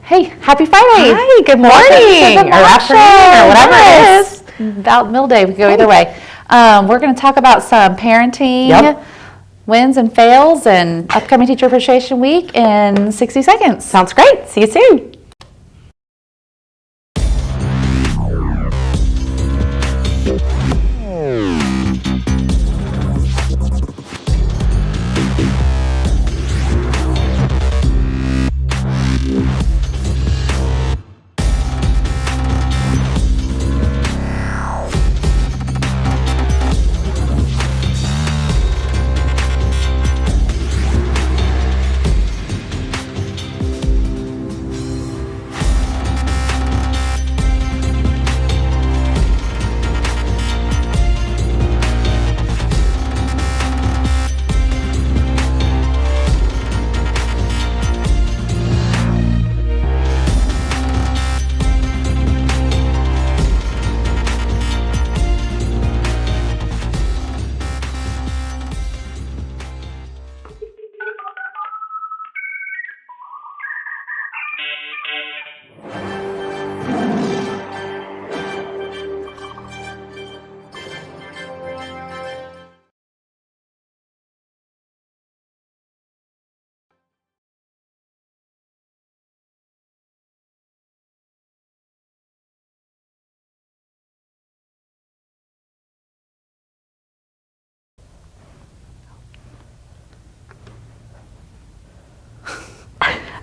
Hey, happy Friday. Hi, good morning, or afternoon, or whatever it is. About middle day, we go either way. We're going to talk about some parenting wins and fails and upcoming Teacher Appreciation Week in 60 seconds. Sounds great. See you soon.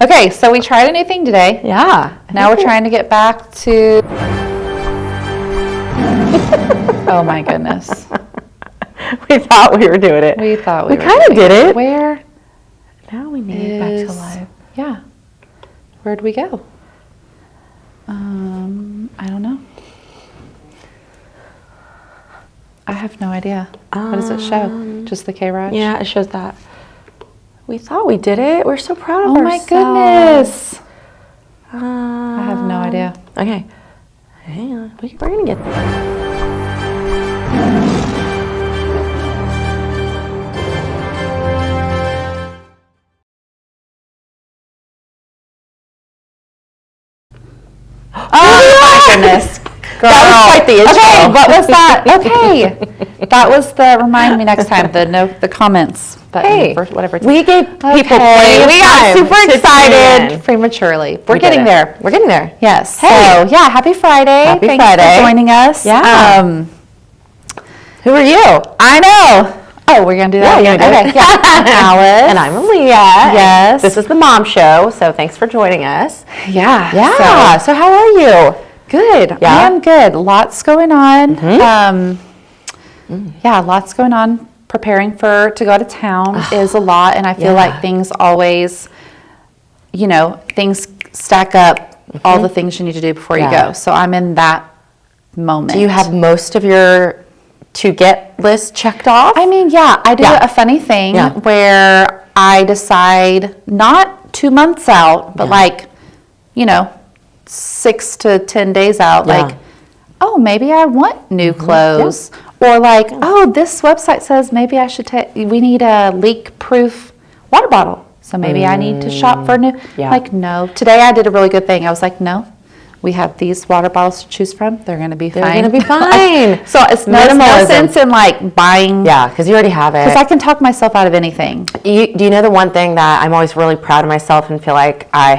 Okay, so we tried a new thing today. Yeah. Now we're trying to get back to... Oh my goodness. We thought we were doing it. We thought we were kind of did it. Where Now we need it back to live. Yeah. Where'd we go? I don't know. I have no idea. What does it show? Just the K-ROG? Yeah, it shows that. We thought we did it. We're so proud of Oh my ourselves. goodness. I have no idea. Okay. Hang on. We're going to get there. Oh my goodness. Girl. That was quite the intro. Okay, what was that? Okay. That was the, remind me next time, the comments button, Hey, whatever it's we gave people we plenty of got time super to excited tune in. prematurely. We're We getting did it. there. We're getting there. Yes. Hey. So, yeah, happy Friday. Happy Thanks Friday. for joining us. Yeah. Who are you? I know. Oh, we're going to do that? Yeah, Okay. Yeah. I'm Alice. And I'm Alyea. Yes. This is the Mom Show, so thanks for joining us. Yeah. Yeah. So how are you? Good. Yeah? I am good. Lots going on. Yeah, lots going on. Preparing to go to town is a lot, and I feel like things always, things stack up, all the things you need to do before you go. So I'm in that moment. Do you have most of your to-get list checked off? I mean, yeah, I do a funny thing where I decide not 2 months out, but 6 to 10 days out, like, oh, maybe I want new clothes. Or oh, this website says maybe I should we need a leak-proof water bottle. So maybe I need to shop for new. Like, no. Today I did a really good thing. I was like, no, we have these water bottles to choose from. They're going to be fine. They're going to be fine. So it's no sense in buying. Yeah, because you already have it. Because I can talk myself out of anything. Do you know the one thing that I'm always really proud of myself and feel like I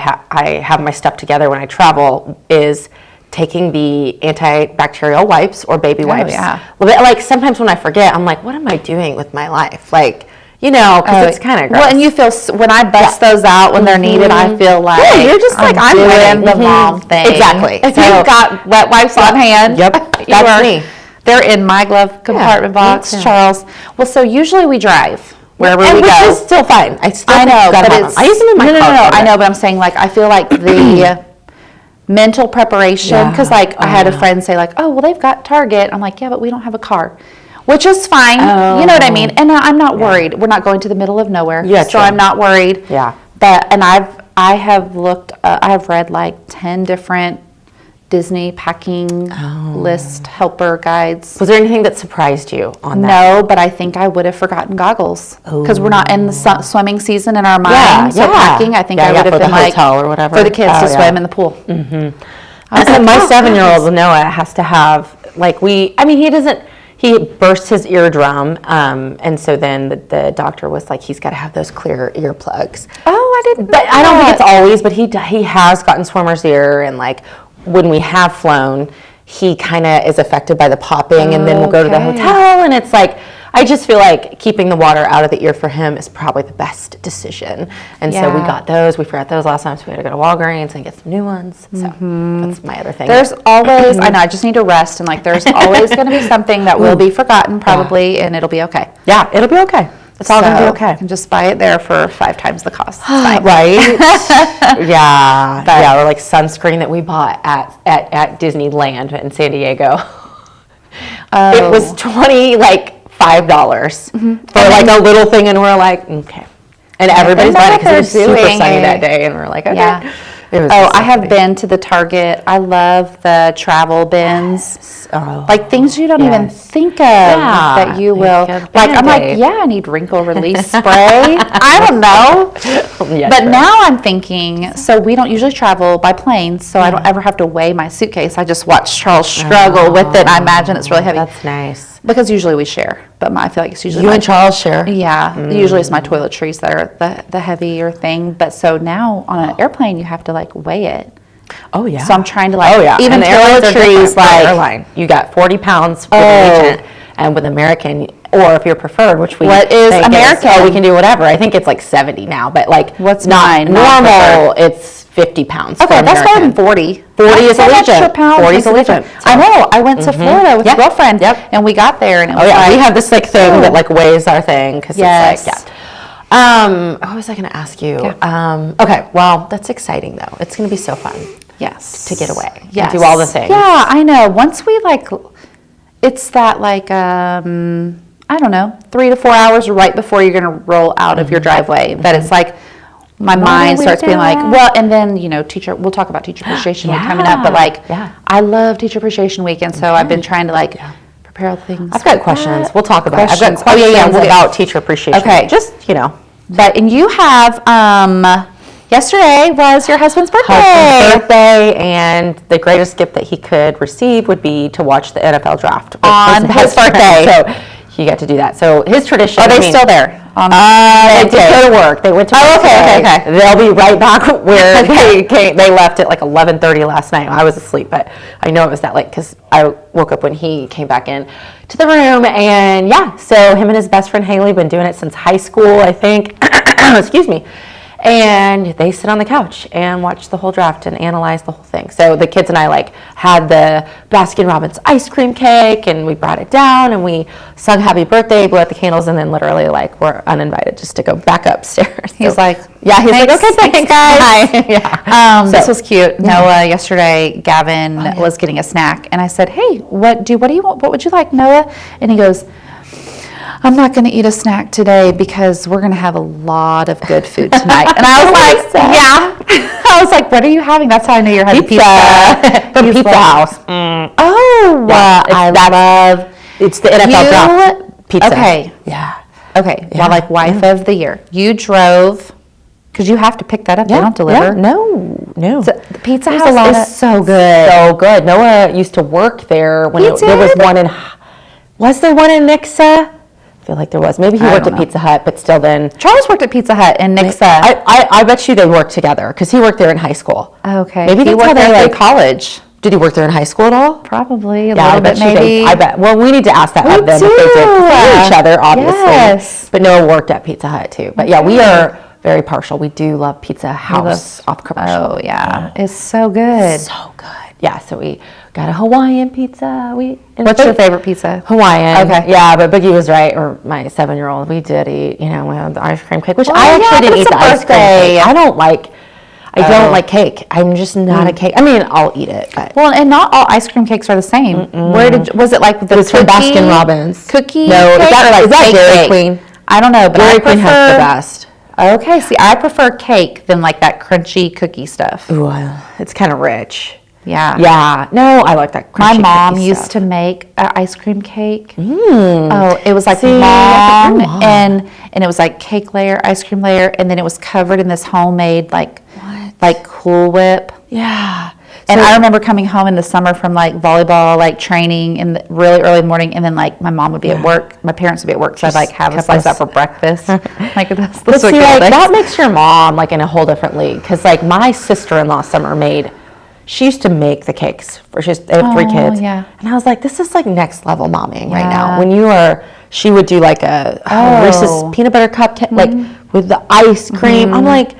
have my stuff together when I travel is taking the antibacterial wipes or baby wipes. Like sometimes when I forget, I'm like, what am I doing with my life? Like, because it's kind of gross. Well, and you feel, when I bust those out when they're needed, I feel like you're just like, I'm doing the mom thing. Exactly. If you've got wet wipes on hand, that's me. They're in my glove compartment box, Charles. Well, so usually we drive wherever we go. Which is still fine. I know, but I use them in my car. No, I know, but I'm saying I feel like the mental preparation, because I had a friend say oh, well, they've got Target. I'm like, yeah, but we don't have a car, which is fine. You know what I mean? And I'm not worried. We're not going to the middle of nowhere, so I'm not worried. Yeah. But I have looked. I have read 10 different Disney packing list helper guides. Was there anything that surprised you on that? No, but I think I would have forgotten goggles because we're not in the swimming season in our mind. Yeah, so packing, I think I would have been like hotel or whatever for the kids to swim in the pool. I was like, my 7-year-old Noah has to have he burst his eardrum, and so then the doctor was like, he's got to have those clear earplugs. Oh, I didn't. But I don't think it's always. But he has gotten swimmer's ear, and like when we have flown, he kind of is affected by the popping, and then we'll go to the hotel, and it's like, I just feel like keeping the water out of the ear for him is probably the best decision. And so we got those. We forgot those last time, so we had to go to Walgreens and get some new ones. So that's my other thing. There's always, I know, I just need to rest, and like there's always going to be something that will be forgotten probably, and it'll be okay. Yeah, it'll be okay. It's all going to be okay. You can just buy it there for 5 times the cost. Right? Yeah. Or like sunscreen that we bought at Disneyland in San Diego. It was $5 for like a little thing, and we're like, okay. And everybody's buying it because it was super sunny that day, and we're like, okay. Yeah. I have been to the Target. I love the travel bins. Yes. Oh. Like things you don't even think of that you will. Like I'm like, I need wrinkle release spray. I don't know. But now I'm thinking, so we don't usually travel by plane, so I don't ever have to weigh my suitcase. I just watch Charles struggle with it. I imagine it's really heavy. That's nice. Because usually we share, but I feel like it's usually you and Charles share. Yeah, usually it's my toiletries that are the heavier thing. But so now on an airplane, you have to like weigh it. Oh yeah. So I'm trying to like even toiletries like airline. You got 40 pounds with Regent, and with American, or if you're preferred, which we what is American? We can do whatever. I think it's like 70 now, but like what's not normal? It's 50 pounds. Okay, that's better than 40. 40 is Allegiant. 40 is Allegiant. I know. I went to Florida with a girlfriend, and we got there, and it was we have this like thing that like weighs our thing because it's like what was I going to ask you? Okay, well that's exciting though. It's going to be so fun. Yes, to get away. Yes, and do all the things. Yeah, I know. Once we like, it's that like I don't know, 3 to 4 hours right before you're going to roll out of your driveway. That it's like. My mind starts being like, well, and then, we'll talk about Teacher Appreciation Week coming up, but like, I love Teacher Appreciation Week, and so I've been trying to like prepare all the things. I've got questions. We'll talk about it. I've got questions about Teacher Appreciation Week. Just, But, and you have, yesterday was your husband's birthday. And the greatest gift that he could receive would be to watch the NFL draft on his birthday. So he got to do that. So his tradition. Are they still there? They did go to work. They went to work. Okay. They'll be right back where they came. They left at like 11:30 last night. I was asleep, but I know it was that late because I woke up when he came back in to the room. And so him and his best friend Haley been doing it since high school, I think. Excuse me. And they sit on the couch and watch the whole draft and analyze the whole thing. So the kids and I like had the Baskin Robbins ice cream cake, and we brought it down and we sung happy birthday, blew out the candles, and then literally like we're uninvited just to go back upstairs. He's like, he's like, okay, thanks guys. This was cute. Noah, yesterday, Gavin was getting a snack, and I said, hey, what do you want? What would you like, Noah? And he goes, I'm not going to eat a snack today because we're going to have a lot of good food tonight. And I was like, I was like, what are you having? That's how I knew you're having pizza. From Pizza House. I love. It's the NFL draft pizza. Okay. Yeah. Okay. Well, like wife of the year. You drove, because you have to pick that up. They don't deliver. No. So the Pizza House is so good. So good. Noah used to work there when there was one in. Was there one in Nixa? I feel like there was. Maybe he worked at Pizza Hut, but still then. Charles worked at Pizza Hut in Nixa. I bet you they worked together because he worked there in high school. Okay. Maybe he worked there in college. Did he work there in high school at all? Probably a little bit, maybe. I bet. Well, we need to ask that of them if they did. They knew each other, obviously. Yes. But Noah worked at Pizza Hut too. But we are very partial. We do love Pizza House off commercial. Oh yeah, it's so good. So good. Yeah. So we got a Hawaiian pizza. What's your favorite pizza? Hawaiian. Okay. Yeah, but Boogie was right, or my 7-year-old. We did eat. We had the ice cream cake, which I actually didn't eat the ice cream cake. I don't like cake. I'm just not a cake. I mean, I'll eat it. But. Well, and not all ice cream cakes are the same. Was it like the cookie? From Baskin Robbins. Cookie? No, cake? is that Dairy Queen? I don't know, but Dairy Queen has the best. Okay, see, I prefer cake than like that crunchy cookie stuff. Ooh, it's kind of rich. Yeah. Yeah. No, I like that. My crunchy mom cookie used stuff. to make an ice cream cake. Mm. Oh, it was like See, long, your mom. and it was like cake layer, ice cream layer, and then it was covered in this homemade like Cool Whip. Yeah. And So- I remember coming home in the summer from like volleyball like training in the really early morning, and then like my mom would be at work, my parents would be at work, so I'd like have a slice out for breakfast. Like that's But see, what like, good that makes your mom like in a whole different league. Because like my sister-in-law summer made, she used to make the cakes. They have 3 kids. Yeah. And I was like, this is like next level momming right Yeah. now. When she would do like a Reese's peanut butter cupcake, like with the ice cream. I'm like,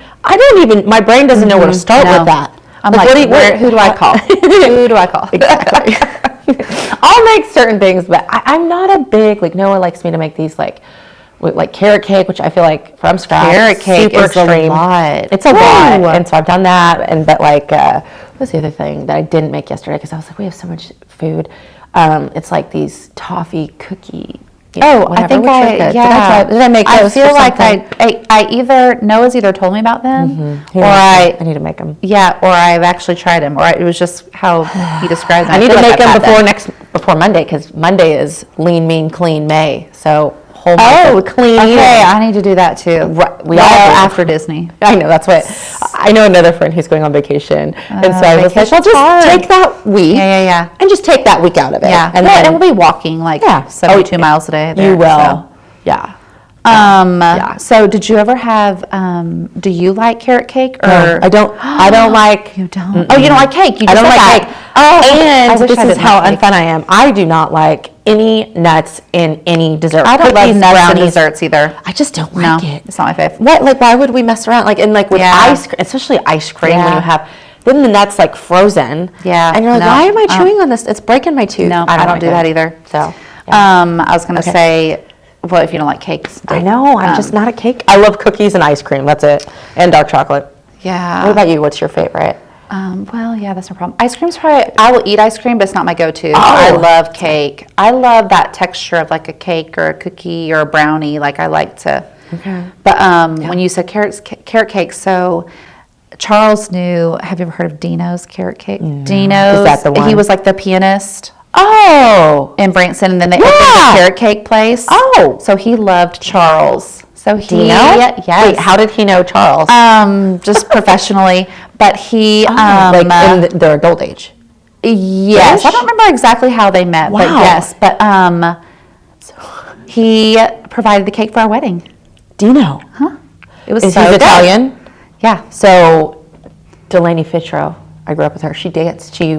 my brain doesn't know where to start with that. I'm like, who do I call? Who do I call? Exactly. I'll make certain things, but I'm not a big, like Noah likes me to make these like carrot cake, which I feel like from scratch. Carrot cake super is extreme. a lot. It's a lot. And so I've done that. But like, what's the other thing that I didn't make yesterday? Because I was like, we have so much food. It's like these toffee cookie. I think Did I make those? I feel for like something? Noah's either told me about them, or I need to make them. yeah, or I've actually tried them, or it was just how he described them. I need feel to like make I've them had before Monday, because Monday is lean, mean, clean May. So whole month of clean. Okay, I need to do that too. Right, We all after Disney. I know, that's what. I know another friend who's going on vacation. And so I was like, well, vacation's hard. just take that week. Yeah. And just take that week out of it. Yeah, And and then we'll be walking like 72 miles a day. you will. So. Yeah. So did you ever have, do you like carrot cake? Or No, I don't like. You don't? Oh, you don't like cake? You I just don't said like that. cake. Oh, I And wish this I is didn't how like cake. unfun I am. I do not like any nuts in any dessert. I don't love Cookies, nuts and brownies. desserts either. I just don't No, like it. it's not my fave. What? Like, why would we mess around? Like, and like with Yeah. ice cream, especially ice cream, when Yeah. you have, then the nuts like frozen. Yeah, And you're like, no, why am I I chewing on this? It's breaking my tooth. No, I don't like do it. that either. So, I was going to say, well, if you don't like cakes. I know, I'm just not a cake. I love cookies and ice cream. That's it. And dark chocolate. Yeah. What about you? What's your favorite? Well, yeah, that's no problem. Ice cream's probably, I will eat ice cream, but it's not my go-to. Oh. I love cake. I love that texture of like a cake or a cookie or a brownie. Like I like to. Okay. But when you said carrot cake, so Charles knew, have you ever heard of Dino's carrot cake? Dino's. Is that the one? He was like the pianist Oh. in Branson, and then they opened a carrot cake place. Oh. So he loved Charles. So he, Dino? yes. Wait, how did he know Charles? Just professionally, but he, like in their adult age. yes, I don't remember exactly how they met, but Wow. yes, but he provided the cake for our wedding. Dino. It was Is so he good. Italian? Yeah. So, Delaney Fitro, I grew up with her. She danced. She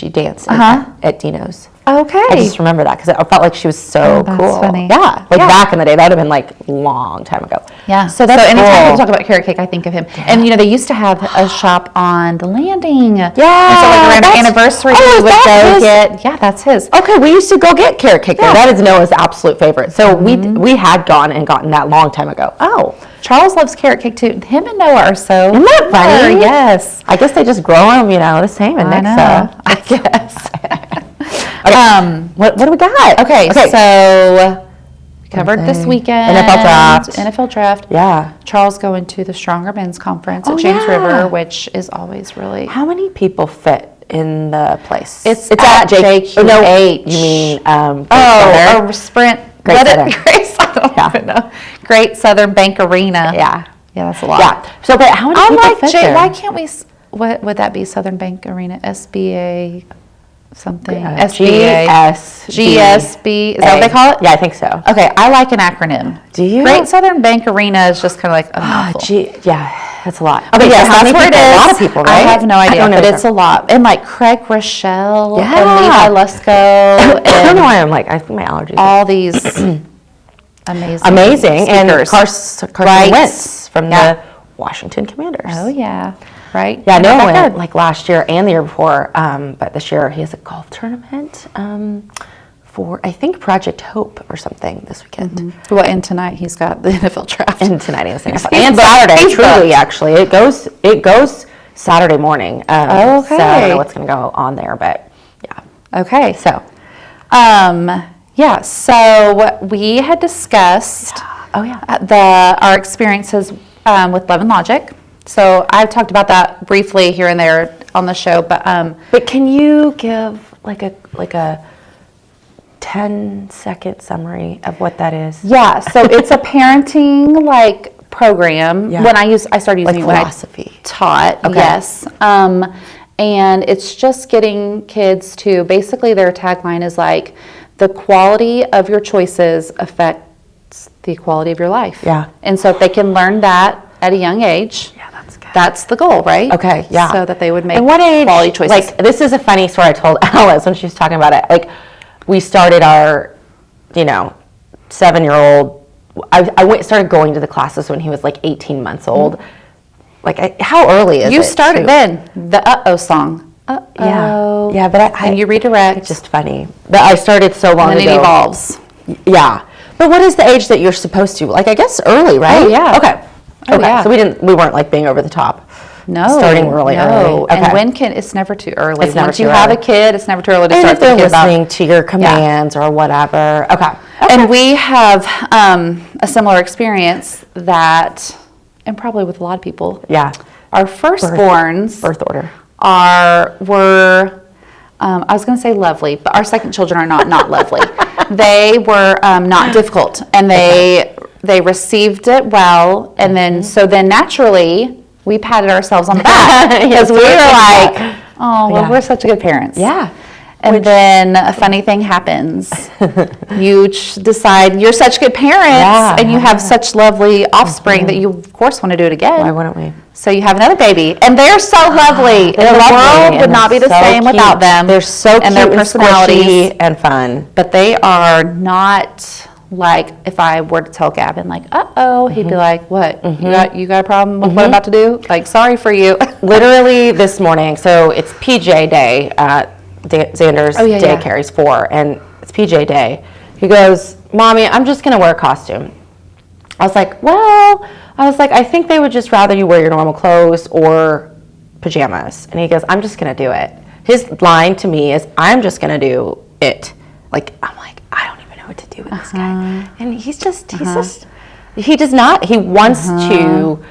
danced at Dino's. Okay. I just remember that because I felt like she was so that's cool. funny. Yeah, like Yeah. back in the day, that would have been like long time ago. Yeah. So that's anytime cool. people talk about carrot cake, I think of him. And they used to have a shop on the landing. Yeah. And so Yeah, like around that's- anniversary, oh, we is would that go his? get. Yeah, that's his. Okay, we used to go get carrot cake there. Yeah. That is Noah's absolute favorite. So we had gone and gotten that long time ago. Oh, Charles loves carrot cake too. Him and Noah are so. isn't that funny? similar. Yes. I guess they just grow them, the same in I Nixa. know. I guess. Okay. What do we got? Okay, so we covered this weekend. NFL draft. NFL draft. Yeah. Charles going to the Stronger Men's Conference Oh, at James yeah. River, which is always really. How many people fit in the place? It's at JQH. Oh, no, you mean or Sprint. Great What Southern. Grace, I don't even know. Great Southern Bank Arena. Yeah. Yeah, that's a lot. Yeah. So, but how many I people like fit Jay. there? Why can't we? What would that be? Southern Bank Arena, SBA, something. SBA. GSB. Is that what they call it? Yeah, I think so. Okay, I like an acronym. Do you? Great Southern Bank Arena is just kind of like a Oh, mouthful. yeah, that's a lot. Okay, yes, so how that's many where it people? is. A lot of people, right? I have no idea, don't know but either. it's a lot. And like Craig Rochelle Yeah. and Levi Lusko I don't know and why I'm like, I think my allergies. all these Amazing. And speakers. Carson Right. Wentz from Yeah. the Washington Commanders. Oh yeah, right. Yeah, In no, our went backyard. like last year and the year before, but this year he has a golf tournament for, I think, Project Hope or something this weekend. Well, and tonight he's got the NFL draft. And tonight he has He's and booked. Saturday, He's truly, booked. actually. It goes Saturday morning. So I don't Okay. know what's going to go on there, but yeah. Okay, So, yeah. So we had discussed oh yeah. our experiences with Love and Logic. So I've talked about that briefly here and there on the show, but can you give like a 10-second summary of what that is? Yeah, so it's a parenting like program. Yeah. I started using it when philosophy. I taught. Okay. Yes. And it's just getting kids to, basically their tagline is like, the quality of your choices affects the quality of your life. Yeah. And so if they can learn that at a young age, Yeah, that's good. that's the goal, right? Okay, yeah. So that they would make And what age, quality choices. like, this is a funny story I told Alice when she was talking about it. Like, we started our, 7-year-old, I started going to the classes when he was like 18 months old. Like, how early is it? You started then, the Uh-Oh song. Uh-oh. Yeah, but and you redirect. It's just funny. But I started so long And ago. then it evolves. Yeah. But what is the age that you're supposed to? Like, I guess early, right? Oh, yeah. Okay. Oh, Okay. yeah. So we weren't like being over the top. No. Starting really early. Okay. And it's never too early. It's never Once too you have early. a kid, it's never too early to And start if they're thinking about. listening to your commands or whatever. Okay. And we have a similar experience that, and probably with a lot of people. Yeah. Our firstborns Birth order. were, I was going to say lovely, but our second children are not lovely. They were not difficult, and they received it well, and then naturally we patted ourselves on the back because we were like, oh, well, we're such good parents. Yeah. And then a funny thing happens. You decide you're such good parents, and you have such lovely offspring that you, of course, want to do it again. Why wouldn't we? So you have another baby, and they're so lovely. They're the lovely, world would and not be the they're so same cute. without them. They're so cute and their personalities, squishy and fun. but they are not like, if I were to tell Gavin, like, uh-oh, he'd be like, what? You got a problem with what I'm about to do? Like, sorry for you. Literally this morning, so it's PJ day. Xander's daycare, he's 4, and it's PJ day. He goes, Mommy, I'm just going to wear a costume. I was like, I think they would just rather you wear your normal clothes or pajamas. And he goes, I'm just going to do it. His line to me is, I'm just going to do it. Like, I'm like, I don't even know what to do with this guy. And he does not, he wants to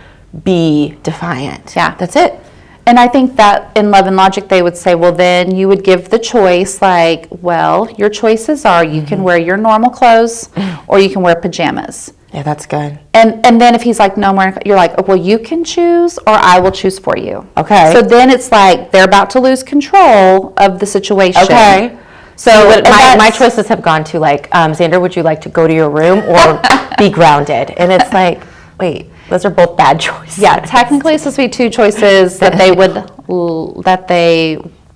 be defiant. Yeah. That's it. And I think that in Love and Logic, they would say, well, then you would give the choice, like, well, your choices are you can wear your normal clothes or you can wear pajamas. Yeah, that's good. And then if he's like, no more, you're like, oh, well, you can choose or I will choose for you. Okay. So then it's like they're about to lose control of the situation. Okay. So my choices have gone to like, Xander, would you like to go to your room or be grounded? And it's like, wait, those are both bad choices. Yeah, technically it's supposed to be 2 choices that they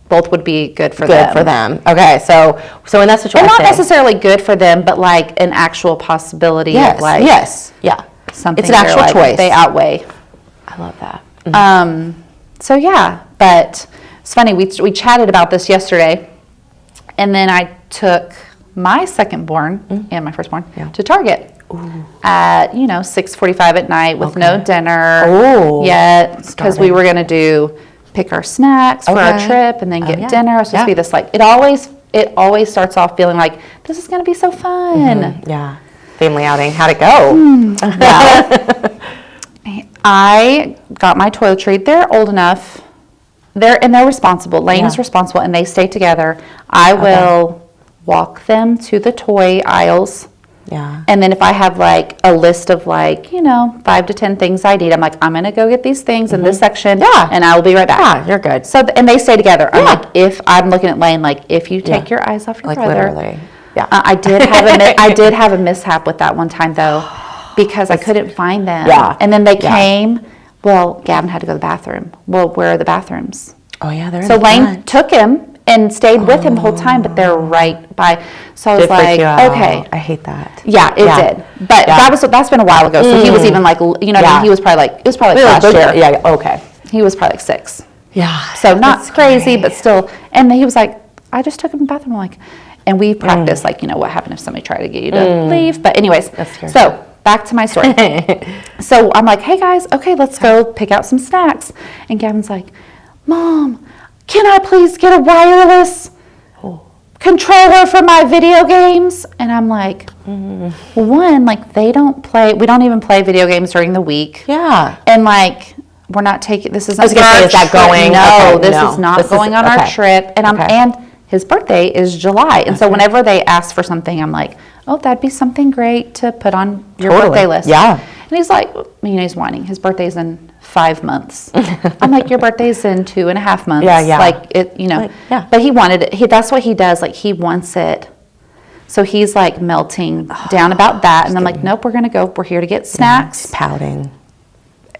both would be good for them. Good for them. Okay, so in that situation, And not necessarily good for them, but like an actual possibility of like something. It's an actual like, choice. They outweigh. I love that. So yeah, but it's funny. We chatted about this yesterday, and then I took my second-born and my firstborn to Target. At 6:45 at night with no dinner yet, because we were going to pick our snacks for our trip and then get dinner. It was supposed to be this like it always starts off feeling like this is going to be so fun. Yeah, family outing. How'd it go? Well, I got my toiletry. They're old enough. They're responsible. Lane is responsible, and they stay together. I will walk them to the toy aisles. Yeah. And then if I have like a list of 5 to 10 things I need, I'm like, I'm going to go get these things in this section. Yeah. And I will be right back. Yeah, you're good. So, and they stay together. I'm like, if I'm looking at Lane, like, if you take your eyes off your brother. Literally. Yeah. I did have a mishap with that one time though, because I couldn't find them. Yeah. And then they came. Well, Gavin had to go to the bathroom. Well, where are the bathrooms? Oh yeah, they're in So the Lane front. took him and stayed with him the whole time, but they're right by. So I was Did freak like, you out. okay. I hate that. Yeah, it did. But that's been a while ago. So he was even like, he was probably like, it was probably like last year. Yeah, okay. He was probably like 6. Yeah. So not crazy, but still. And he was like, I just took him to the bathroom. I'm like, and we practiced what happened if somebody tried to get you to leave. But anyways, so back to my story. So I'm like, hey guys, okay, let's go pick out some snacks. And Gavin's like, Mom, can I please get a wireless controller for my video games? And I'm like, one, like we don't even play video games during the week. Yeah. And like, we're not taking, this is I was not gonna say, our is that trip. going? No, Okay, this no. is not This is- going on our okay. trip. And Okay. and his birthday is July. And so whenever they ask for something, I'm like, oh, that'd be something great to put on your Totally. birthday list. Yeah. And he's like, he's whining. His birthday's in 5 months. I'm like, your birthday's in 2.5 months. Yeah. Like it, Like, yeah. But he wanted it. That's what he does. Like he wants it. So he's like melting down about that. And I'm like, nope, we're here to get snacks. He's pouting.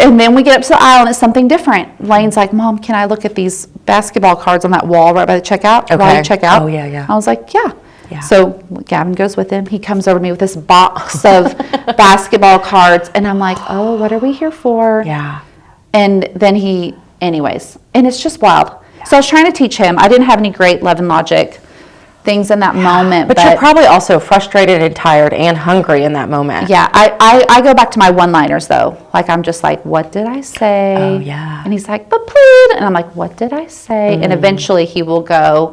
And then we get up to the aisle and it's something different. Lane's like, Mom, can I look at these basketball cards on that wall right by the checkout? While you check out? Oh, yeah. I was like, yeah. Yeah. So Gavin goes with him. He comes over to me with this box of basketball cards. And I'm like, oh, what are we here for? Yeah. And then anyways, and it's just wild. Yeah. So I was trying to teach him. I didn't have any great love and logic things in that moment. But you're probably also frustrated and tired and hungry in that moment. Yeah, I go back to my one-liners though. Like I'm just like, what did I say? Oh, yeah. And he's like, but please. And I'm like, what did I say? And eventually he will go.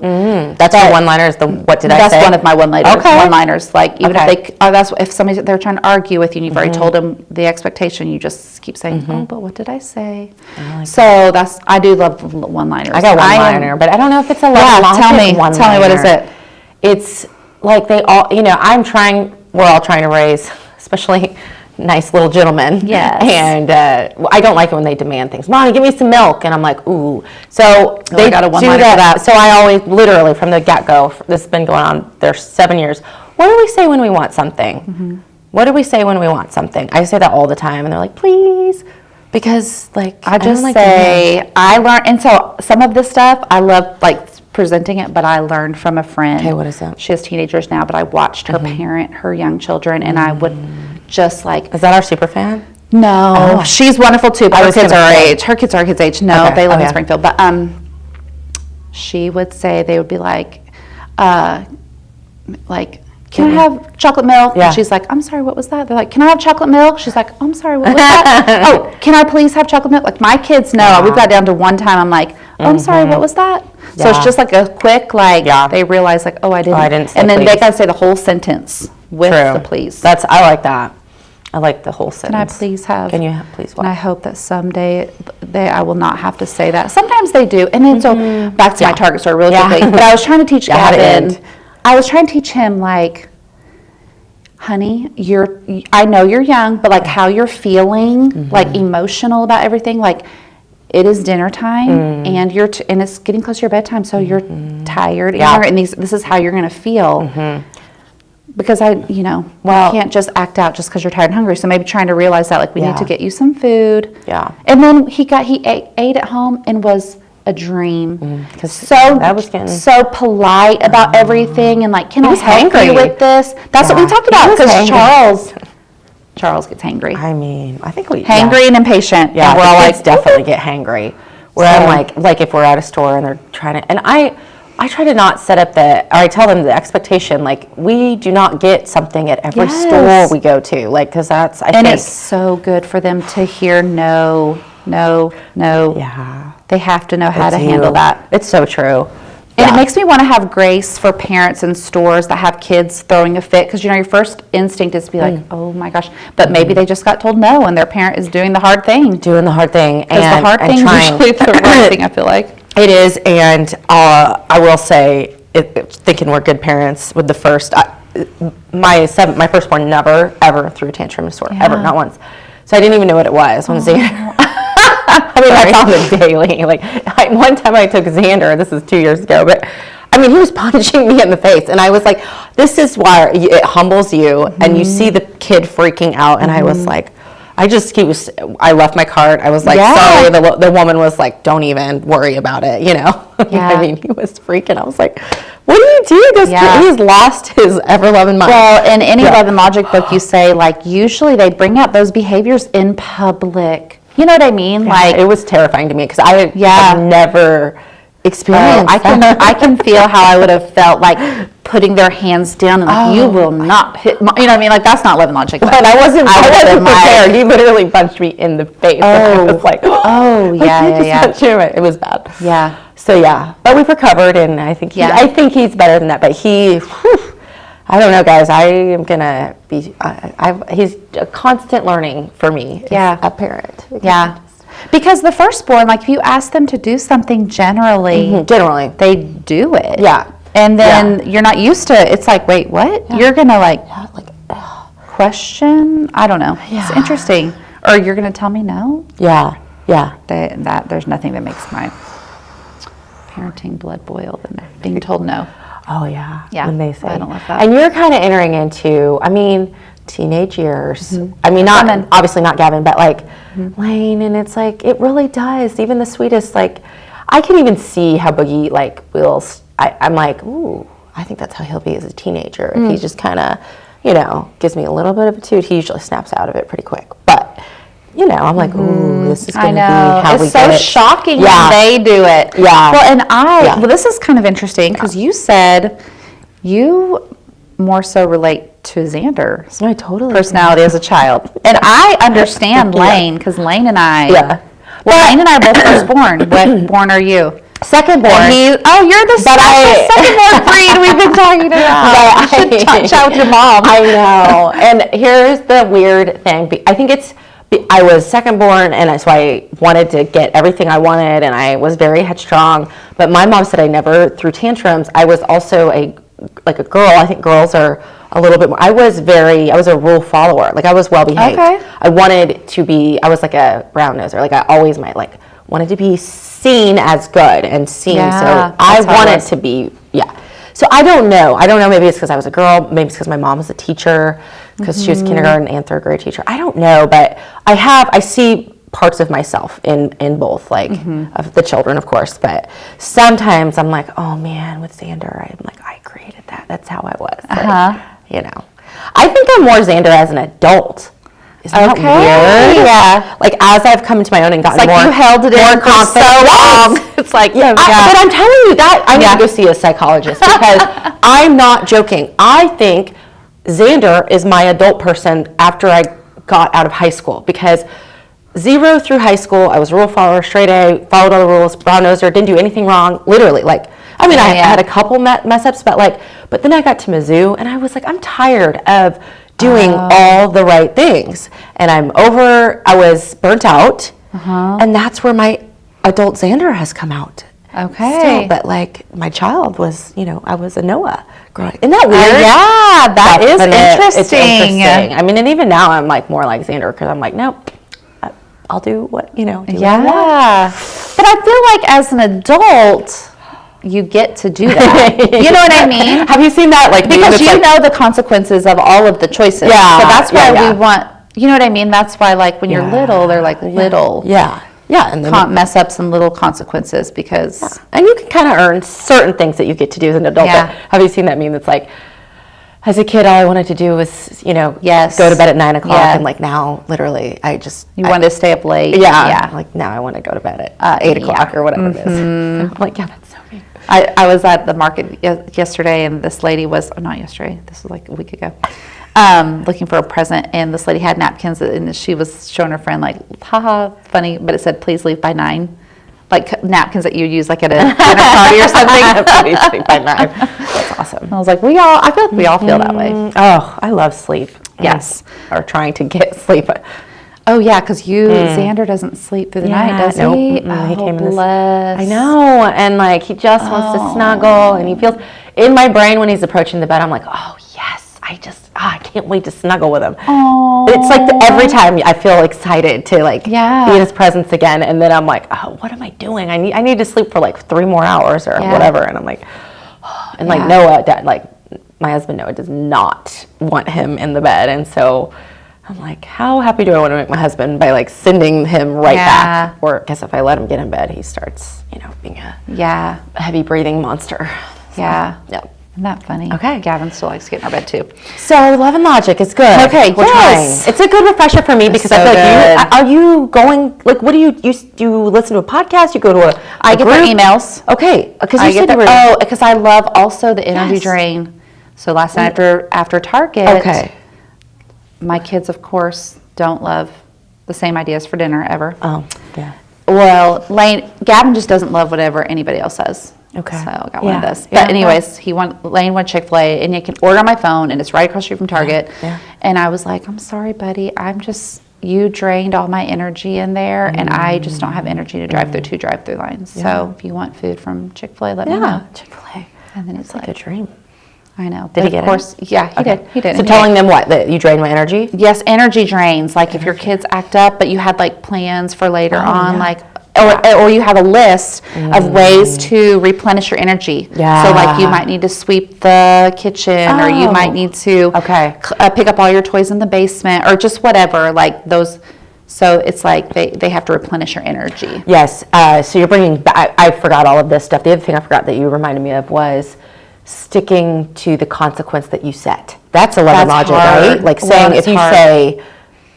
That's your one-liners, the what did I say? That's one of my one-liners. Okay. One-liners. Like even Okay. if they're trying to argue with you and you've already told them the expectation, you just keep saying, oh, but what did I say? So I do love one-liners. I got one-liner, but I don't know if it's a Yeah, one-liner. tell me what is it? It's like we're all trying to raise, especially nice little gentlemen. Yes. And I don't like it when they demand things. Mommy, give me some milk. And I'm like, ooh. So they got a do one-liner for that. So I always, literally from the get-go, this has been going on, there's 7 years. What do we say when we want something? What do we say when we want something? I say that all the time. And they're like, please. Because I just say, I learned, and so some of this stuff, I love presenting it, but I learned from a friend. Okay, what is that? She has teenagers now, but I watched her parent her young children, and I would just Is that our super fan? No, she's wonderful too, but her kids are our age. Her kids are our kids' age. No, Okay. they live in Yeah. Springfield. But she would say, they would be like, can I have chocolate milk? Yeah. And she's like, I'm sorry, what was that? They're like, can I have chocolate milk? She's like, I'm sorry, what was that? Oh, can I please have chocolate milk? Like my kids know. Yeah. We've got down to one time, I'm like, oh, I'm sorry, what was that? So it's Yeah. just like a quick, they realize like, oh, I didn't. say And then they please. got to say the whole sentence with the please. I like that. I like the whole Can I sentence. please have? Can you please what? And I hope that someday I will not have to say that. Sometimes they do. And then so back to my Target store really Yeah. quickly. But I was trying to teach How to Gavin. end. I was trying to teach him like, honey, I know you're young, but like how you're feeling, like emotional about everything, like it is dinner time and and it's getting close to your bedtime, so you're tired and you're hungry, and this is how you're going to feel. Because you can't just act out just because you're tired and hungry. So maybe trying to realize that, like, we need to get you some food. Yeah. And then he ate at home and was a dream. So polite about everything, and like, can I help you with this? That's what we talked about, because Charles gets hangry. I mean, I think hangry and impatient. Yeah, and we're all like, definitely get hangry. Where I'm like if we're at a store and they're trying to, and I try to not set up or I tell them the expectation, like, we do not get something at every store we go to, like, because that's, I think. And it's so good for them to hear no. Yeah. They have to know how to handle that. It's so true. And it makes me want to have grace for parents in stores that have kids throwing a fit, because your first instinct is to be like, oh my gosh, but maybe they just got told no and their parent is doing the hard thing. Because the hard thing is usually the right thing, I feel like. It is, and I will say, thinking we're good parents with the first, my firstborn never ever threw a tantrum in the store, ever, not once. So I didn't even know what it was when Xander. I mean, that's on the daily. Like, one time I took Xander. This is 2 years ago, but I mean, he was punching me in the face, and I was like, "This is why it humbles you." And you see the kid freaking out, and I was like, I left my cart. I was like, sorry. The woman was like, don't even worry about it, Yeah. I mean, he was freaking. I was like, what do you do? He's lost his ever-loving mind. Well, in any Love and Logic book, you say, like, usually they bring out those behaviors in public. You know what I mean? Yeah, like, it was terrifying to me, because I have never experienced that. I can feel how I would have felt, like, putting their hands down and like, you will not hit my, you know what I mean? Like, that's not Love and Logic. But I wasn't prepared. He literally punched me in the face. And I was like, It was bad. Yeah. So but we've recovered, and I think he's better than that. But I don't know, guys. I am gonna be. He's a constant learning for me. Yeah. As a parent. Yeah. Because the firstborn, like if you ask them to do something generally, they do it. Yeah. And then you're not used to it. It's like, wait, what? You're going to question? I don't know. Yeah. It's interesting. Or you're going to tell me no? Yeah. Yeah. There's nothing that makes my parenting blood boil than being told no. Oh, yeah. Yeah. When they say. I don't like that. And you're kind of entering into, teenage years. Mm-hmm. Obviously not Gavin, but Lane, and it's like, it really does. Even the sweetest, I can even see how Boogie, I'm like, ooh, I think that's how he'll be as a teenager. If he just kind of, gives me a little bit of a toot, he usually snaps out of it pretty quick. But, I'm like, ooh, this is going to be how we get it. It's so shocking when they do it. Yeah. Well, this is kind of interesting because you said you more so relate to Xander's personality as a child. And I understand Lane because Lane and I, Lane and I are both firstborn. What born are you? Secondborn. You're the secondborn breed we've been talking about. You should chat with your mom. I know. And here's the weird thing. I think I was secondborn, and so I wanted to get everything I wanted, and I was very headstrong. But my mom said I never threw tantrums. I was also a girl. I think girls are a little bit more. I was a rule follower. I was well behaved. Okay. I was like a brown noser. I always wanted to be seen as good and seen. So I wanted to be, So I don't know. Maybe it's because I was a girl. Maybe it's because my mom was a teacher, because she was kindergarten and third grade teacher. I don't know, but I see parts of myself in both, of the children, of course. But sometimes I'm like, oh man, with Xander, I'm like, I created that. That's how I was. I think I'm more Xander as an adult. Isn't that weird? Yeah. As I've come into my own and gotten more, you held it in for so long. It's but I'm telling you that I need to go see a psychologist because I'm not joking. I think Xander is my adult person after I got out of high school, because 0 through high school, I was a rule follower, straight A, followed all the rules, brown noser, didn't do anything wrong, literally. I had a couple mess ups, but then I got to Mizzou, and I was like, I'm tired of doing all the right things, and I was burnt out, and that's where my adult Xander has come out. Okay. Still, but my child was, I was a Noah growing. Isn't that weird? That is interesting. It's interesting. And even now I'm more like Xander, because I'm like, nope, I'll do what, do what I want. But I feel like as an adult, you get to do that. You know what I mean? Have you seen that? Because you know the consequences of all of the choices. Yeah. So that's why we want, you know what I mean? That's why when you're little, they're little. Yeah. Yeah. And then mess ups and little consequences because. Yeah. And you can kind of earn certain things that you get to do as an adult. Yeah. Have you seen that meme that's as a kid, all I wanted to do was, go to bed at 9 o'clock. Yeah. And now, literally, You wanted to stay up late. Yeah. Now I want to go to bed at 8 o'clock or whatever it is. I'm that's so me. I was at the market yesterday, and this lady was, not yesterday, this was a week ago, looking for a present, and this lady had napkins, and she was showing her friend, haha, funny, but it said, please leave by 9. Napkins that you use at a dinner party or something. Please leave by 9. That's awesome. I was like, I feel like we all feel that way. Oh, I love sleep. Yes. Or trying to get sleep. Oh, yeah, because Xander doesn't sleep through the night, does he? Nope. He came bless. I know. And, he just wants to snuggle. And he feels, in my brain when he's approaching the bed, I'm like, oh, yes. I can't wait to snuggle with him. Aww. It's every time I feel excited to, be in his presence again. And then I'm like, oh, what am I doing? I need to sleep for, 3 more hours or whatever. And I'm like, oh. And, Noah, my husband Noah does not want him in the bed. And so I'm like, how happy do I want to make my husband by sending him right back? Or I guess if I let him get in bed, he starts, being a heavy breathing monster. So, yeah. Yeah. Isn't that funny? Okay. Gavin still likes to get in our bed too. So Love and Logic is good. Okay, we're trying. It's a good refresher for me because I feel like are you going, what do you listen to a podcast? You go to I get their emails. Okay. Because you said because I love also the energy drain. So last night after Target, my kids, of course, don't love the same ideas for dinner ever. Oh, yeah. Well, Gavin just doesn't love whatever anybody else says. Okay. So I got one of those. But anyways, Lane went Chick-fil-A, and you can order on my phone, and it's right across the street from Target. Yeah. And I was like, I'm sorry, buddy. I'm just, you drained all my energy in there, and I just don't have energy to drive through 2 drive-through lines. So if you want food from Chick-fil-A, let me know. Chick-fil-A. And then it's like a dream. I know. Did he get it? Yeah, he did. He did. So telling them what? That you drain my energy? Yes, energy drains. Like if your kids act up, but you had like plans for later on, like, or you have a list of ways to replenish your energy. Yeah. So like you might need to sweep the kitchen, or you might need to pick up all your toys in the basement, or just whatever. Like those. So it's like they have to replenish your energy. Yes. So you're bringing back. I forgot all of this stuff. The other thing I forgot that you reminded me of was sticking to the consequence that you set. That's a love and logic, right? Like saying if you say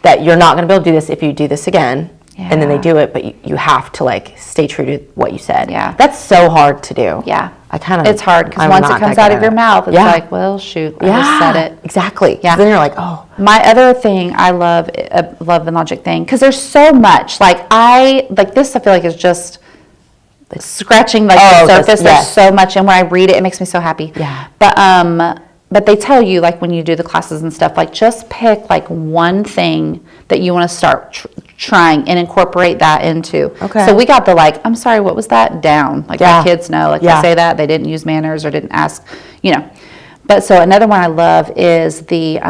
that you're not going to be able to do this if you do this again. Yeah. And then they do it, but you have to like stay true to what you said. Yeah. That's so hard to do. Yeah. It's hard because once it comes out of your mouth, it's like, well, shoot, I just said it. Exactly. Yeah. Then you're like, oh. My other thing I love, love and logic thing, because there's so much. Like this, I feel like is just scratching like the surface. There's so much, and when I read it, it makes me so happy. Yeah. But they tell you, like when you do the classes and stuff, like just pick like one thing that you want to start trying and incorporate that into. Okay. So we got the like, I'm sorry, what was that? Down. Like my kids know, like they say that, they didn't use manners or didn't ask, But so another one I love is the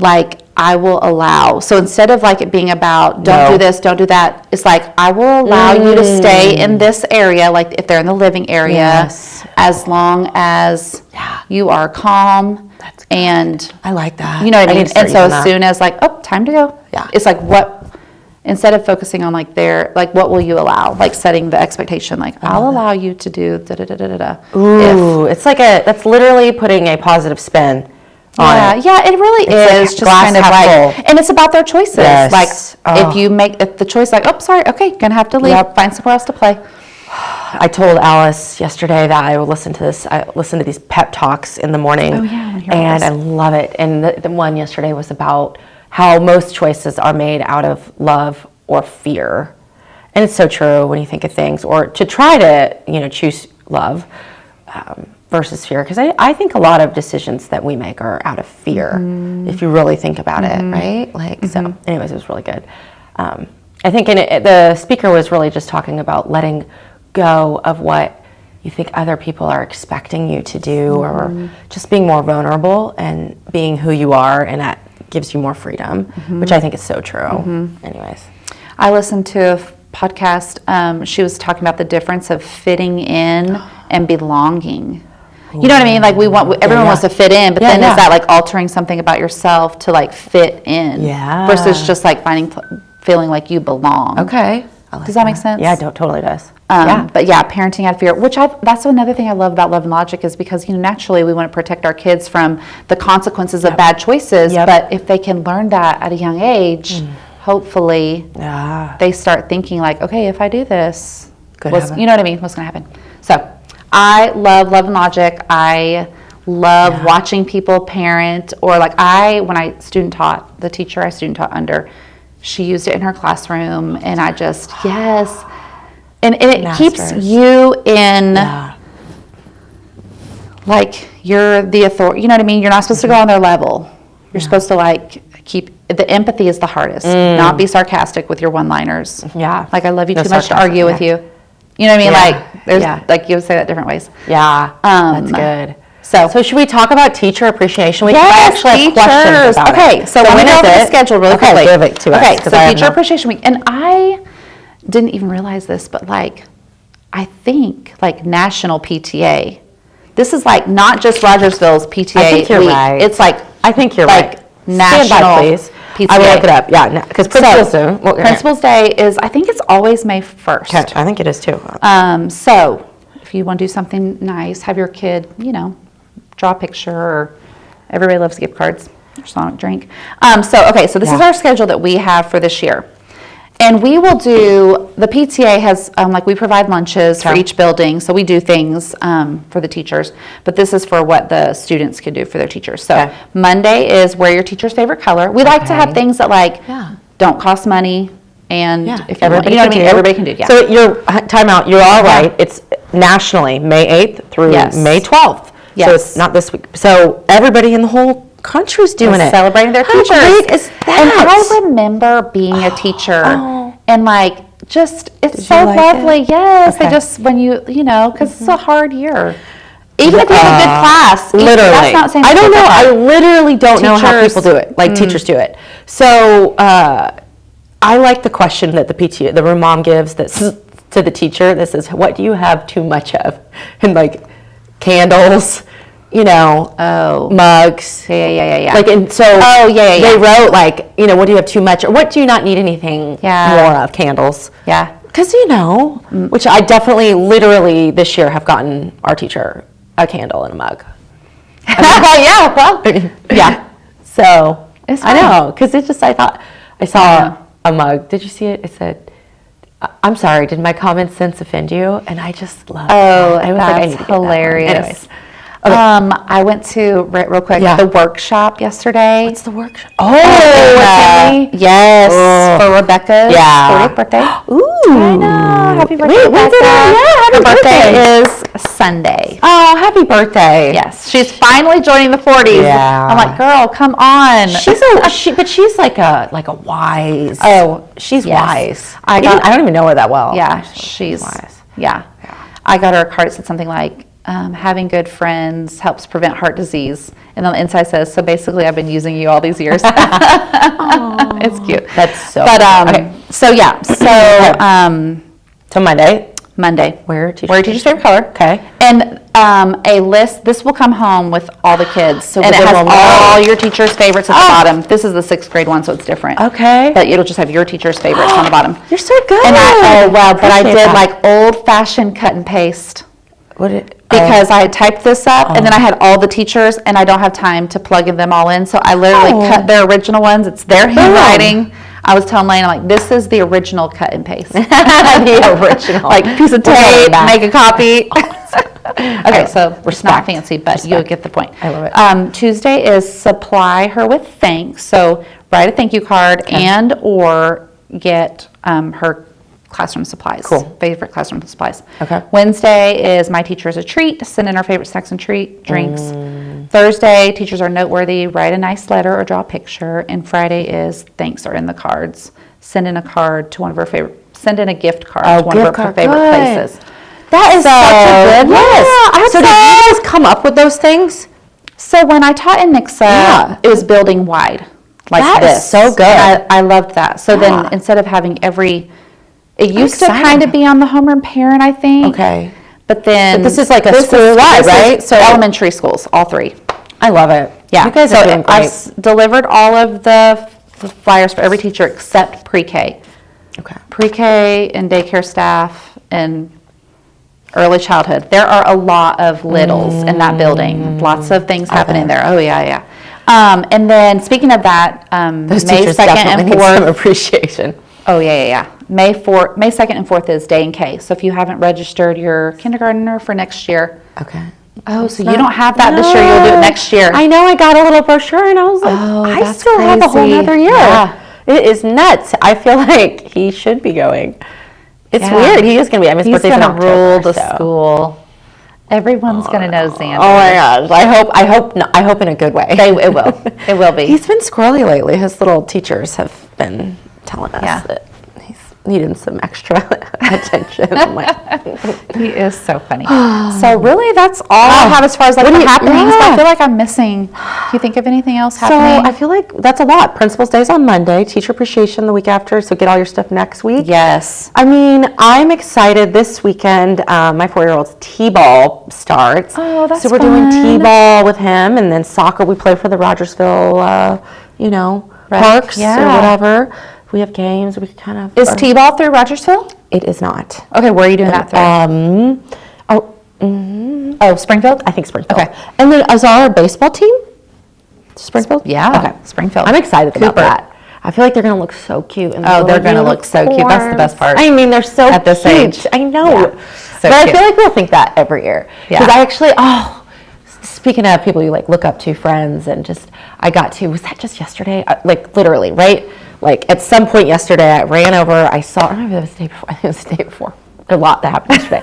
like I will allow. So instead of like it being about don't do this, don't do that, it's like I will allow you to stay in this area, like if they're in the living area, as long as you are calm. That's good. And I like that. You know what I mean? And so as soon as like, oh, time to go. Yeah. It's like instead of focusing on like what will you allow? Like setting the expectation, like I'll allow you to do da da da da da. Ooh, it's like that's literally putting a positive spin. Yeah, it really is. Just kind of like, and it's about their choices. Yes. Like if the choice, like, oh, sorry, okay, gonna have to leave, find somewhere else to play. I told Alice yesterday that I would listen to this. I listen to these pep talks in the morning. Oh yeah, and I love it. And the one yesterday was about how most choices are made out of love or fear, and it's so true when you think of things, or to try to choose love. Versus fear, because I think a lot of decisions that we make are out of fear, if you really think about it, right? Like, so anyways, it was really good. I think the speaker was really just talking about letting go of what you think other people are expecting you to do, or just being more vulnerable and being who you are, and that gives you more freedom, which I think is so true. Anyways. I listened to a podcast, she was talking about the difference of fitting in and belonging. You know what I mean? Like everyone wants to fit in, but then is that like altering something about yourself to like fit in? Yeah. Versus just like feeling like you belong. Okay. Does that make sense? Yeah, it totally does. But parenting out of fear, that's another thing I love about Love and Logic is because naturally we want to protect our kids from the consequences of bad choices. But if they can learn that at a young age, hopefully they start thinking like, okay, if I do this, you know what I mean? What's going to happen? So. I love Love and Logic. I love watching people parent, or like when I student taught, the teacher I student taught under, she used it in her classroom, and I just, and it keeps you in, like, you're the authority, you know what I mean? You're not supposed to go on their level. You're supposed to like keep, the empathy is the hardest, not be sarcastic with your one-liners. Yeah. Like, I love you too much to argue with you. You know what I mean? Like, there's like you would say that different ways. Yeah, that's good. So should we talk about teacher appreciation week? Yes, I actually have questions about okay, so let me go over the schedule really quickly. Give it to us. Okay, so teacher appreciation week, and I didn't even realize this, but like, I think like national PTA. This is like not just Rogersville's PTA I think you're week. right. It's like I think you're like right. National Stand by, please. PTA. I will look it up. Yeah, because Principal's Day. Principal's Day is, I think it's always May 1st. Okay, I think it is too. So if you want to do something nice, have your kid, draw a picture, or everybody loves gift cards, or Sonic drink. So this is our schedule that we have for this year. And we will do, the PTA has, we provide lunches for each building, so we do things for the teachers, but this is for what the students can do for their teachers. So Monday is wear your teacher's favorite color. We like to have things that don't cost money, and if everybody can do. So time out, you're all right. It's nationally, May 8th through May 12th. Yes. So it's not this week. So everybody in the whole country's doing it. Celebrating their teachers. How great is that? And I remember being a teacher and like, just, it's so lovely. Yes. They just, when you know, because it's a hard year. Even if you have a good class. Literally. That's not saying I don't know. I literally don't know how people do it. Like teachers do it. So I like the question that the room mom gives that's to the teacher. That says, what do you have too much of? And like candles, mugs. Yeah. Like, and so they wrote like, what do you have too much? Or what do you not need anything more of? Candles. Yeah. Because, which I definitely, literally this year have gotten our teacher a candle and a mug. Yeah. So, I know, because it just, I saw a mug. Did you see it? It said, I'm sorry, did my common sense offend you? And I just love it. That's hilarious. Anyways. Okay. I went to, real quick, the workshop yesterday. What's the workshop? Yes, for Rebecca's 40th birthday. Ooh. I know. Happy birthday, Rebecca. Her birthday is Sunday. Oh, happy birthday. Yes, she's finally joining the 40s. Yeah. I'm like, girl, come on. But she's like a wise. She's wise. I don't even know her that well. Yeah, she's wise. Yeah. I got her a card that said something like, having good friends helps prevent heart disease. And on the inside says, so basically I've been using you all these years. It's cute. That's so So Monday. Wear teacher's favorite color. Okay. And a list, this will come home with all the kids. So and it has all your teacher's favorites at the bottom. This is the 6th grade one, so it's different. Okay. But it'll just have your teacher's favorites on the bottom. You're so good. And I did like old-fashioned cut and paste. Because I had typed this up and then I had all the teachers and I don't have time to plug them all in. So I literally cut their original ones. It's their handwriting. I was telling Lane, I'm like, this is the original cut and paste. The original. Like piece of tape, make a copy. Okay, so it's not fancy, but you'll get the point. I love it. Tuesday is supply her with thanks. So write a thank you card and or get her classroom supplies. Cool. Favorite classroom supplies. Okay. Wednesday is my teacher is a treat. Send in our favorite snacks and drinks. Thursday, teachers are noteworthy. Write a nice letter or draw a picture. And Friday is thanks are in the cards. Send in a card to one of her favorite. Send in a gift card to one of her favorite places. That is such a good list. So did you guys come up with those things? So when I taught in Nixa, it was building wide like that this. Is so good. And I loved that. So then instead of having it used to kind of be on the homeroom parent, I think. Okay. But then this is like a school-wide, right? So elementary schools, all 3. I love it. Yeah. You guys are doing great. I delivered all of the flyers for every teacher except pre-K. Okay. Pre-K and daycare staff and early childhood. There are a lot of littles in that building. Lots of things happening there. Oh, yeah. And then speaking of that, those May teachers 2nd definitely and need 4th. some appreciation. Oh, yeah. May 2nd and 4th is Day in K. So if you haven't registered your kindergartner for next year. Okay. Oh, so you don't have that this year. You'll do it next year. I know. I got a little brochure and I was like, I still have a whole other year. Yeah. It is nuts. I feel like he should be going. It's weird. He is going to be. I mean, his birthday's in October. He's going to rule the school. Everyone's going to know Xander. Oh my gosh! I hope in a good way. It will. It will be. He's been squirrely lately. His little teachers have been telling us that he's needing some extra attention. I'm like, he is so funny. So really, that's all I have as far as like the happenings. But I feel like I'm missing. Do you think of anything else happening? So I feel like that's a lot. Principal's Day's on Monday. Teacher Appreciation the week after. So get all your stuff next week. Yes. I mean, I'm excited this weekend. My 4-year-old's T-ball starts. Oh, that's so we're doing T-ball with him, and then soccer. We play for the Rogersville, parks or whatever. We have games. We kind of. Is T-ball through Rogersville? It is not. Okay, where are you doing that through? Springfield? I think Springfield. Okay. And then is our baseball team Springfield? Yeah. Okay. Springfield. I'm excited about that. I feel like they're going to look so cute. They're going to look so cute. That's the best part. I mean, they're so at this age. I know. Yeah. So but cute. I feel like we'll think that every year. Because I actually, speaking of people you like look up to, friends, and just, was that just yesterday? Like literally, right? Like at some point yesterday, I ran over, I don't know if it was the day before, I think it was the day before. A lot that happened yesterday.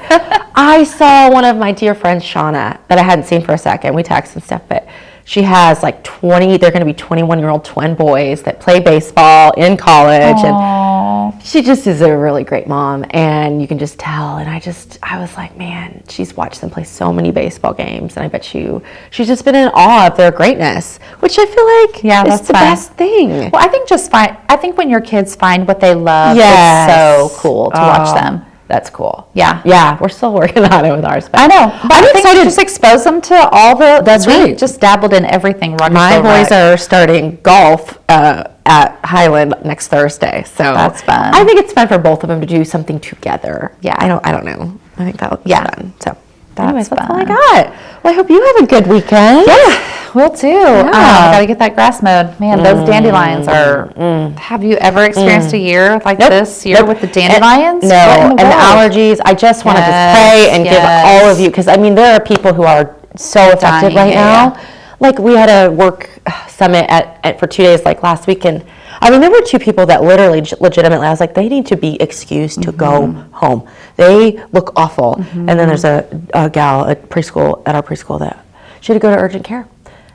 I saw one of my dear friends, Shauna, that I hadn't seen for a second. We texted and stuff, but She has like 20, they're going to be 21-year-old twin boys that play baseball in college. Aww. And she just is a really great mom. And you can just tell. And I was like, man, she's watched them play so many baseball games. And I bet she's just been in awe of their greatness, which I feel like is the best thing. Well, I think when your kids find what they love, it's so cool to watch them. That's cool. Yeah. Yeah, we're still working on it with ours. But I know. But I think excited. just expose them to all the. That's right. Just dabbled in everything. My boys are starting golf at Highland next Thursday, so that's fun. I think it's fun for both of them to do something together. Yeah. I don't know. I think that'll be fun. So, anyways, that's all I fun. got. Well, I hope you have a good weekend. Yeah, will too. Yeah. Gotta get that grass mowed. Man, those dandelions are. Have you ever experienced a year like this year with the dandelions? No, and the allergies. I just want to just pray and give all of you, because I mean, there are people who are so affected right now. Like, we had a work summit for 2 days, like last week, and I remember 2 people that literally, legitimately, I was like, they need to be excused to go home. They look awful. And then there's a gal at our preschool that she had to go to urgent care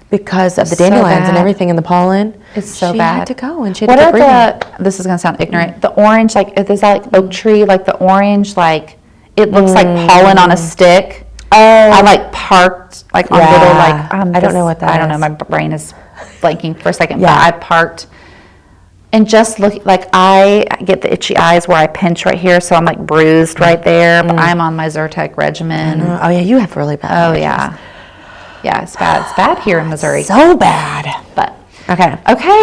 because of the dandelions and everything in the pollen. It's so bad. She had to go, and she had to quit breathing. This is gonna sound ignorant. The orange, like, is that like oak tree? Like the orange, like it looks like pollen on a stick. Oh, I like parked like on little like I don't know what that is. I don't know. My brain is blanking for a second. Yeah, but I parked and just look like I get the itchy eyes where I pinch right here, so I'm like bruised right there. But I'm on my Zyrtec regimen. Oh yeah, you have really bad. Oh yeah, it's bad. It's bad here in Missouri. So bad. But okay.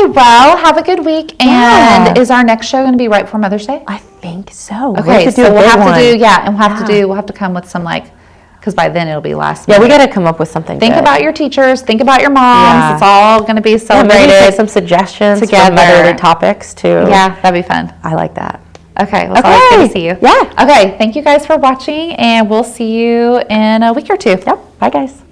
Well, have a good week. And is our next show going to be right before Mother's Day? I think so. Okay, so we'll have to come with some like. Because by then it'll be last minute. Yeah, we got to come up with something. Think about your teachers. Think about your moms. It's all going to be celebrated. Maybe take some suggestions together. For motherly topics too. Yeah, that'd be fun. I like that. Okay. Well, it's always good to see you. Yeah. Okay. Thank you guys for watching, and we'll see you in a week or 2. Yep. Bye, guys.